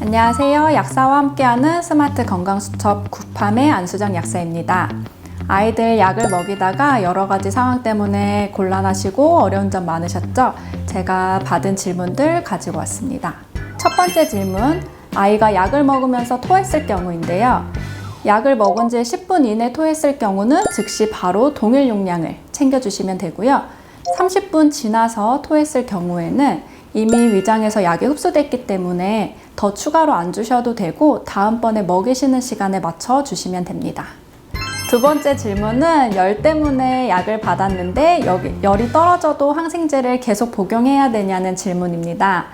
안녕하세요. 약사와 함께하는 스마트 건강수첩 구팜의 안수정 약사입니다. 아이들 약을 먹이다가 여러 가지 상황 때문에 곤란하시고 어려운 점 많으셨죠? 제가 받은 질문들 가지고 왔습니다. 첫 번째 질문, 아이가 약을 먹으면서 토했을 경우인데요. 약을 먹은 지 10분 이내 토했을 경우는 즉시 바로 동일 용량을 챙겨주시면 되고요. 30분 지나서 토했을 경우에는 이미 위장에서 약이 흡수됐기 때문에 더 추가로 안 주셔도 되고 다음번에 먹이시는 시간에 맞춰 주시면 됩니다. 두 번째 질문은 열 때문에 약을 받았는데 열이 떨어져도 항생제를 계속 복용해야 되냐는 질문입니다.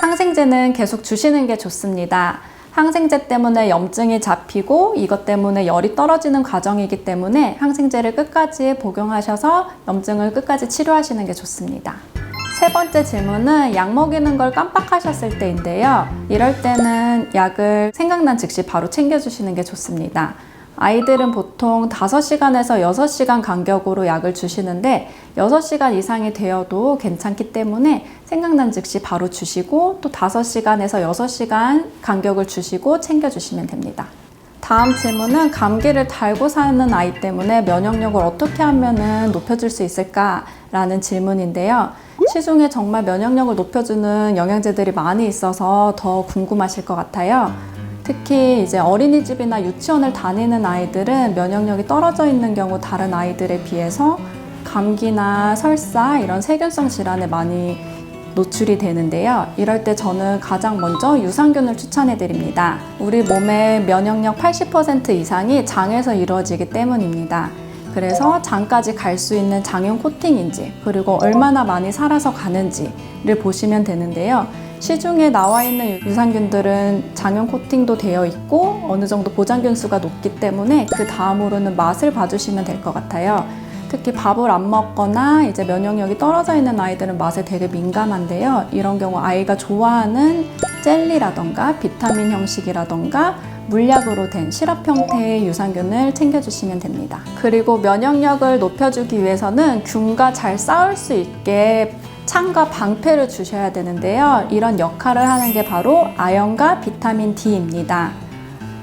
항생제는 계속 주시는 게 좋습니다. 항생제 때문에 염증이 잡히고 이것 때문에 열이 떨어지는 과정이기 때문에 항생제를 끝까지 복용하셔서 염증을 끝까지 치료하시는 게 좋습니다. 세 번째 질문은 약 먹이는 걸 깜빡하셨을 때인데요. 이럴 때는 약을 생각난 즉시 바로 챙겨주시는 게 좋습니다. 아이들은 보통 5시간에서 6시간 간격으로 약을 주시는데 6시간 이상이 되어도 괜찮기 때문에 생각난 즉시 바로 주시고 또 5시간에서 6시간 간격을 주시고 챙겨주시면 됩니다. 다음 질문은 감기를 달고 사는 아이 때문에 면역력을 어떻게 하면 높여줄 수 있을까라는 질문인데요. 시중에 정말 면역력을 높여주는 영양제들이 많이 있어서 더 궁금하실 것 같아요. 특히 이제 어린이집이나 유치원을 다니는 아이들은 면역력이 떨어져 있는 경우 다른 아이들에 비해서 감기나 설사 이런 세균성 질환에 많이 노출이 되는데요. 이럴 때 저는 가장 먼저 유산균을 추천해 드립니다. 우리 몸의 면역력 80% 이상이 장에서 이루어지기 때문입니다. 그래서 장까지 갈 수 있는 장용 코팅인지 그리고 얼마나 많이 살아서 가는지를 보시면 되는데요. 시중에 나와 있는 유산균들은 장용 코팅도 되어 있고 어느 정도 보장균 수가 높기 때문에 그 다음으로는 맛을 봐주시면 될 것 같아요. 특히 밥을 안 먹거나 이제 면역력이 떨어져 있는 아이들은 맛에 되게 민감한데요. 이런 경우 아이가 좋아하는 젤리라던가 비타민 형식이라던가 물약으로 된 시럽 형태의 유산균을 챙겨주시면 됩니다. 그리고 면역력을 높여주기 위해서는 균과 잘 싸울 수 있게 창과 방패를 주셔야 되는데요. 이런 역할을 하는 게 바로 아연과 비타민 D입니다.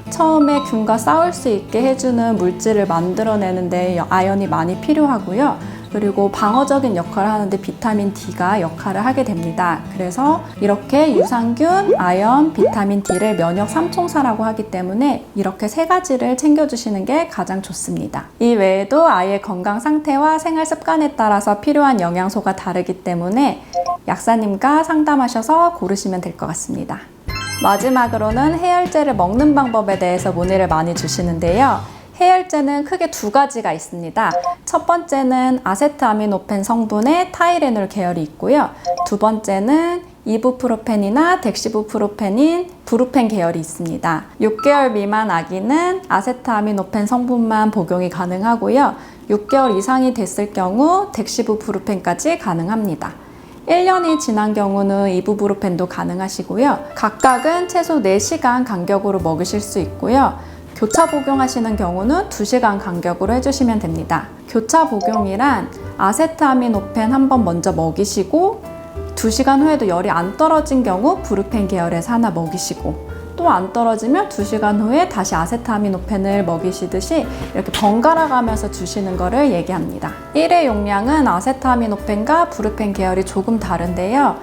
처음에 균과 싸울 수 있게 해주는 물질을 만들어내는데 아연이 많이 필요하고요. 그리고 방어적인 역할을 하는데 비타민 D가 역할을 하게 됩니다. 그래서 이렇게 유산균, 아연, 비타민 D를 면역 삼총사라고 하기 때문에 이렇게 세 가지를 챙겨주시는 게 가장 좋습니다. 이 외에도 아이의 건강 상태와 생활 습관에 따라서 필요한 영양소가 다르기 때문에 약사님과 상담하셔서 고르시면 될 것 같습니다. 마지막으로는 해열제를 먹는 방법에 대해서 문의를 많이 주시는데요. 해열제는 크게 두 가지가 있습니다. 첫 번째는 아세트아미노펜 성분의 타이레놀 계열이 있고요. 두 번째는 이부프로펜이나 덱시부프로펜인 브루펜 계열이 있습니다. 6개월 미만 아기는 아세트아미노펜 성분만 복용이 가능하고요. 6개월 이상이 됐을 경우 덱시부프로펜까지 가능합니다. 1년이 지난 경우는 이부브루펜도 가능하시고요. 각각은 최소 4시간 간격으로 먹으실 수 있고요. 교차 복용하시는 경우는 2시간 간격으로 해주시면 됩니다. 교차 복용이란 아세트아미노펜 한번 먼저 먹이시고 2시간 후에도 열이 안 떨어진 경우 브루펜 계열에서 하나 먹이시고 또 안 떨어지면 2시간 후에 다시 아세트아미노펜을 먹이시듯이 이렇게 번갈아 가면서 주시는 거를 얘기합니다. 1회 용량은 아세트아미노펜과 브루펜 계열이 조금 다른데요.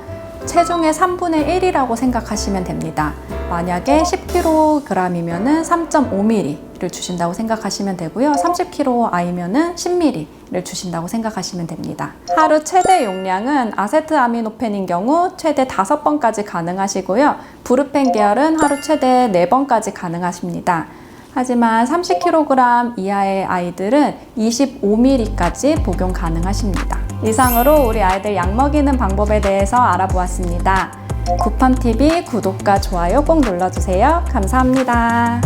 체중의 3분의 1이라고 생각하시면 됩니다. 만약에 10kg이면 3.5ml를 주신다고 생각하시면 되고요. 30kg 아이면 10ml를 주신다고 생각하시면 됩니다. 하루 최대 용량은 아세트아미노펜인 경우 최대 5번까지 가능하시고요. 브루펜 계열은 하루 최대 4번까지 가능하십니다. 하지만 30kg 이하의 아이들은 25ml까지 복용 가능하십니다. 이상으로 우리 아이들 약 먹이는 방법에 대해서 알아보았습니다. 구팜TV 구독과 좋아요 꼭 눌러주세요. 감사합니다.